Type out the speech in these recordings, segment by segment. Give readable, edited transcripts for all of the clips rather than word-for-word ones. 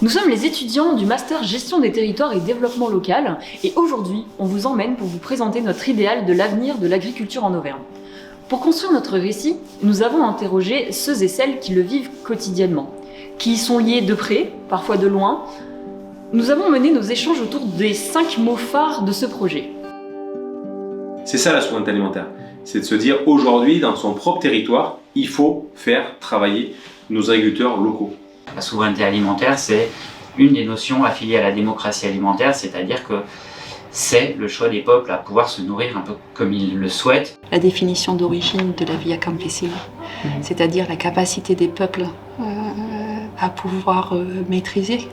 Nous sommes les étudiants du Master Gestion des territoires et développement local et aujourd'hui, on vous emmène pour vous présenter notre idéal de l'avenir de l'agriculture en Auvergne. Pour construire notre récit, nous avons interrogé ceux et celles qui le vivent quotidiennement, qui y sont liés de près, parfois de loin. Nous avons mené nos échanges autour des 5 mots phares de ce projet. C'est ça la souveraineté alimentaire, c'est de se dire aujourd'hui, dans son propre territoire, il faut faire travailler nos agriculteurs locaux. La souveraineté alimentaire, c'est une des notions affiliées à la démocratie alimentaire, c'est-à-dire que c'est le choix des peuples à pouvoir se nourrir un peu comme ils le souhaitent. La définition d'origine de la via campesina, c'est-à-dire la capacité des peuples à pouvoir maîtriser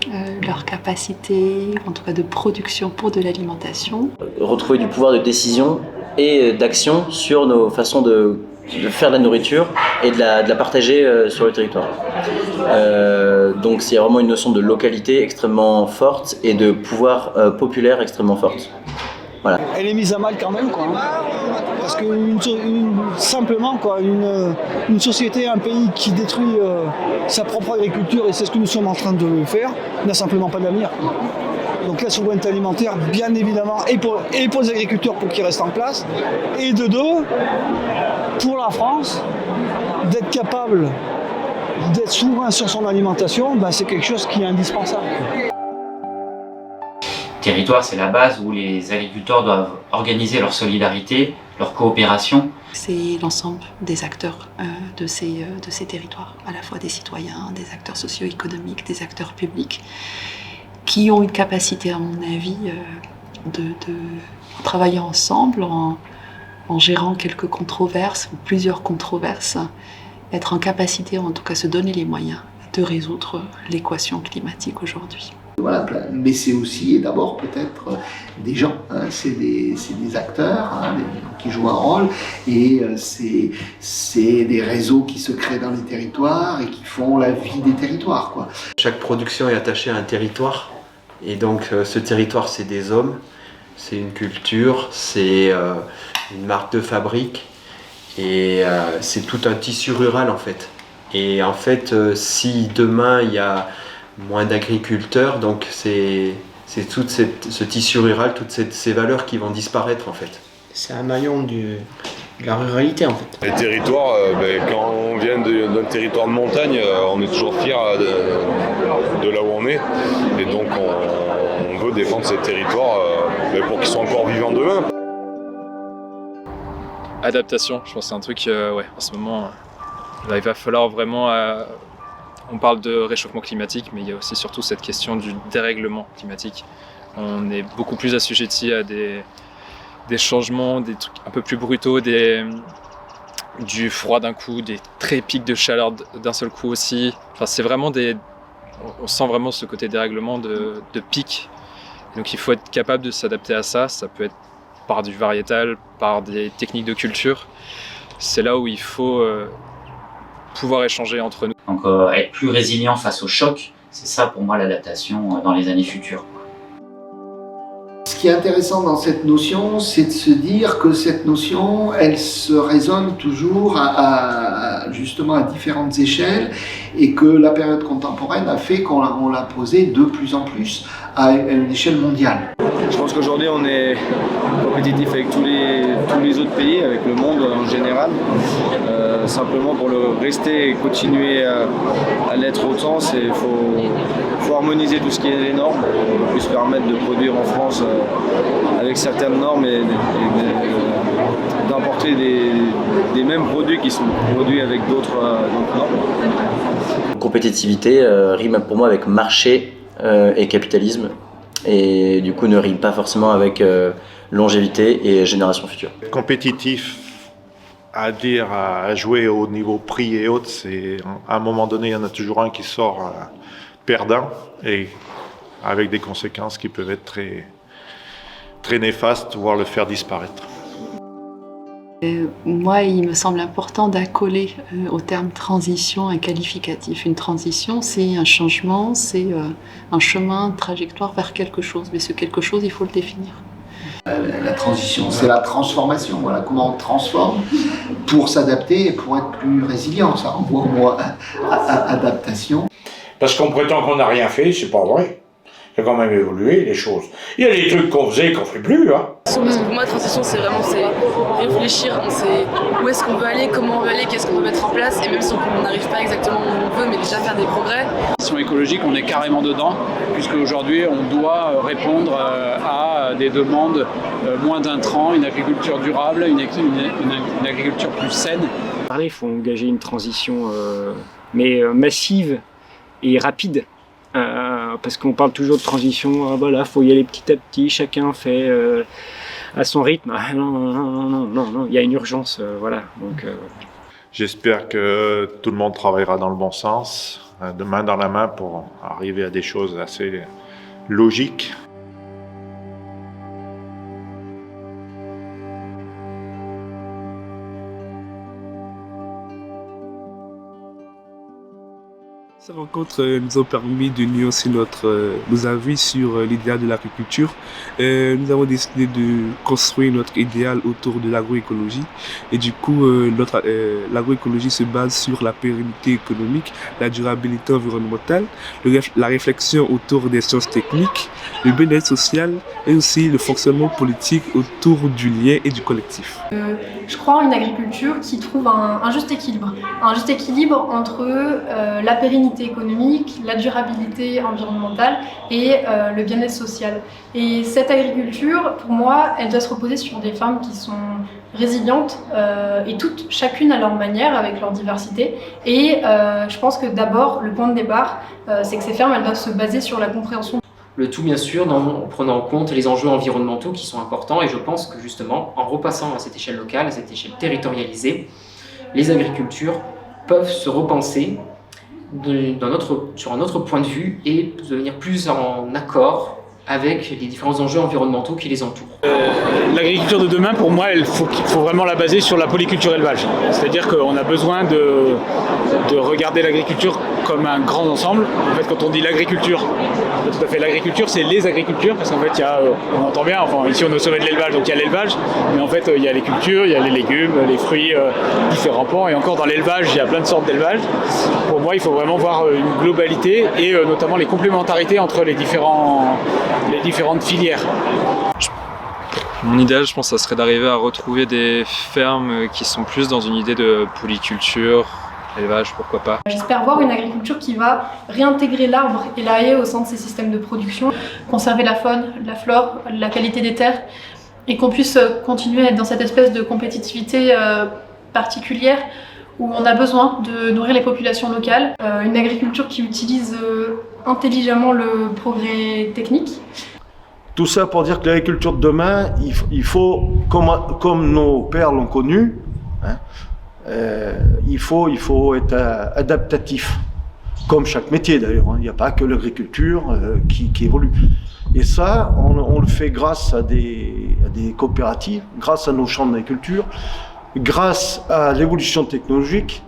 leur capacité, en tout cas de production pour de l'alimentation. Retrouver du pouvoir de décision et d'action sur nos façons de faire de la nourriture et de la partager sur le territoire. Donc c'est vraiment une notion de localité extrêmement forte et de pouvoir populaire extrêmement forte. Voilà. Elle est mise à mal quand même, quoi. Parce que simplement, quoi, une société, un pays qui détruit sa propre agriculture, et c'est ce que nous sommes en train de faire, n'a simplement pas d'avenir. Donc la souveraineté alimentaire, bien évidemment, et pour les agriculteurs pour qu'ils restent en place, et de deux, pour la France, d'être capable d'être souverain sur son alimentation, c'est quelque chose qui est indispensable. Territoire, c'est la base où les agriculteurs doivent organiser leur solidarité, leur coopération. C'est l'ensemble des acteurs de ces territoires, à la fois des citoyens, des acteurs socio-économiques, des acteurs publics, qui ont une capacité, à mon avis, de travailler ensemble, en gérant quelques controverses, ou plusieurs controverses, être en capacité, en tout cas se donner les moyens de résoudre l'équation climatique aujourd'hui. Voilà, mais c'est aussi et d'abord peut-être des gens, c'est des acteurs qui jouent un rôle et c'est des réseaux qui se créent dans les territoires et qui font la vie des territoires, quoi. Chaque production est attachée à un territoire et donc ce territoire c'est des hommes, c'est une culture, c'est une marque de fabrique et c'est tout un tissu rural en fait. Et en fait si demain il y a moins d'agriculteurs, donc c'est tout ce tissu rural, toutes ces valeurs qui vont disparaître en fait. C'est un maillon de la ruralité en fait. Les territoires, quand on vient d'un territoire de montagne, on est toujours fier de là où on est. Et donc on veut défendre ces territoires pour qu'ils soient encore vivants demain. Adaptation, je pense que c'est un truc, en ce moment, là, il va falloir vraiment... On parle de réchauffement climatique, mais il y a aussi surtout cette question du dérèglement climatique. On est beaucoup plus assujetti à des changements, des trucs un peu plus brutaux, du froid d'un coup, des très pics de chaleur d'un seul coup aussi. Enfin, c'est vraiment on sent vraiment ce côté dérèglement de pic. Donc il faut être capable de s'adapter à ça. Ça peut être par du variétal, par des techniques de culture. C'est là où il faut pouvoir échanger entre nous. Donc être plus résilient face au choc, c'est ça pour moi l'adaptation dans les années futures. Ce qui est intéressant dans cette notion, c'est de se dire que cette notion, elle se résonne toujours justement à différentes échelles et que la période contemporaine a fait qu'on l'a posée de plus en plus à une échelle mondiale. Je pense qu'aujourd'hui on est compétitif avec tous les autres pays, avec le monde en général. Simplement pour le rester et continuer à l'être autant, il faut harmoniser tout ce qui est les normes pour qu'on puisse permettre de produire en France avec certaines normes et d'importer des mêmes produits qui sont produits avec d'autres normes. Compétitivité rime pour moi avec marché et capitalisme et du coup ne rime pas forcément avec longévité et génération future. Compétitif à jouer au niveau prix et autres, à un moment donné il y en a toujours un qui sort perdant et avec des conséquences qui peuvent être très, très néfastes, voire le faire disparaître. Moi, il me semble important d'accoler au terme transition un qualificatif. Une transition, c'est un changement, c'est un chemin, une trajectoire vers quelque chose. Mais ce quelque chose, il faut le définir. La transition, c'est la transformation. Voilà, comment on transforme pour s'adapter et pour être plus résilient. Ça renvoie au mot adaptation. Parce qu'on prétend qu'on n'a rien fait, c'est pas vrai. Il a quand même évolué les choses. Il y a des trucs qu'on faisait qu'on fait plus. Hein. Parce que pour moi, la transition, c'est réfléchir. On sait où est-ce qu'on veut aller, comment on veut aller, qu'est-ce qu'on veut mettre en place. Et même si on n'arrive pas exactement où on veut, mais déjà faire des progrès. La transition écologique, on est carrément dedans, puisque aujourd'hui, on doit répondre à des demandes moins d'intrants, une agriculture durable, une agriculture plus saine. Il faut engager une transition massive et rapide. Parce qu'on parle toujours de transition, voilà, faut y aller petit à petit, chacun fait à son rythme. Non, il y a une urgence, voilà. Donc, J'espère que tout le monde travaillera dans le bon sens, de main dans la main pour arriver à des choses assez logiques. Ces rencontres nous ont permis de nuancer nos avis sur l'idéal de l'agriculture. Nous avons décidé de construire notre idéal autour de l'agroécologie. Et du coup, l'agroécologie se base sur la pérennité économique, la durabilité environnementale, la réflexion autour des sciences techniques, le bien-être social et aussi le fonctionnement politique autour du lien et du collectif. Je crois en une agriculture qui trouve un juste équilibre entre la pérennité économique, la durabilité environnementale et le bien-être social. Et cette agriculture, pour moi, elle doit se reposer sur des femmes qui sont résilientes et toutes, chacune à leur manière, avec leur diversité. Et je pense que d'abord, le point de départ, c'est que ces fermes, elles doivent se baser sur la compréhension. Le tout, bien sûr, en prenant en compte les enjeux environnementaux qui sont importants. Et je pense que justement, en repassant à cette échelle locale, à cette échelle territorialisée, les agricultures peuvent se repenser sur un autre point de vue et devenir plus en accord avec les différents enjeux environnementaux qui les entourent. L'agriculture de demain, pour moi, il faut vraiment la baser sur la polyculture élevage. C'est-à-dire qu'on a besoin de regarder l'agriculture comme un grand ensemble. En fait, quand on dit l'agriculture, tout à fait, l'agriculture, c'est les agricultures, parce qu'en fait, on entend bien, enfin, ici on est au sommet de l'élevage, donc il y a l'élevage, mais en fait, il y a les cultures, il y a les légumes, les fruits, différents pans, et encore dans l'élevage, il y a plein de sortes d'élevage. Pour moi, il faut vraiment voir une globalité et notamment les complémentarités entre les différentes filières. Mon idéal, je pense, ça serait d'arriver à retrouver des fermes qui sont plus dans une idée de polyculture, élevage, pourquoi pas. J'espère voir une agriculture qui va réintégrer l'arbre et la haie au sein de ces systèmes de production, conserver la faune, la flore, la qualité des terres, et qu'on puisse continuer à être dans cette espèce de compétitivité particulière où on a besoin de nourrir les populations locales. Une agriculture qui utilise intelligemment le progrès technique. Tout ça pour dire que l'agriculture de demain, il faut, comme nos pères l'ont connu, hein, il faut être adaptatif, comme chaque métier d'ailleurs. Hein. Il n'y a pas que l'agriculture qui évolue. Et ça, on le fait grâce à des coopératives, grâce à nos champs d'agriculture, grâce à l'évolution technologique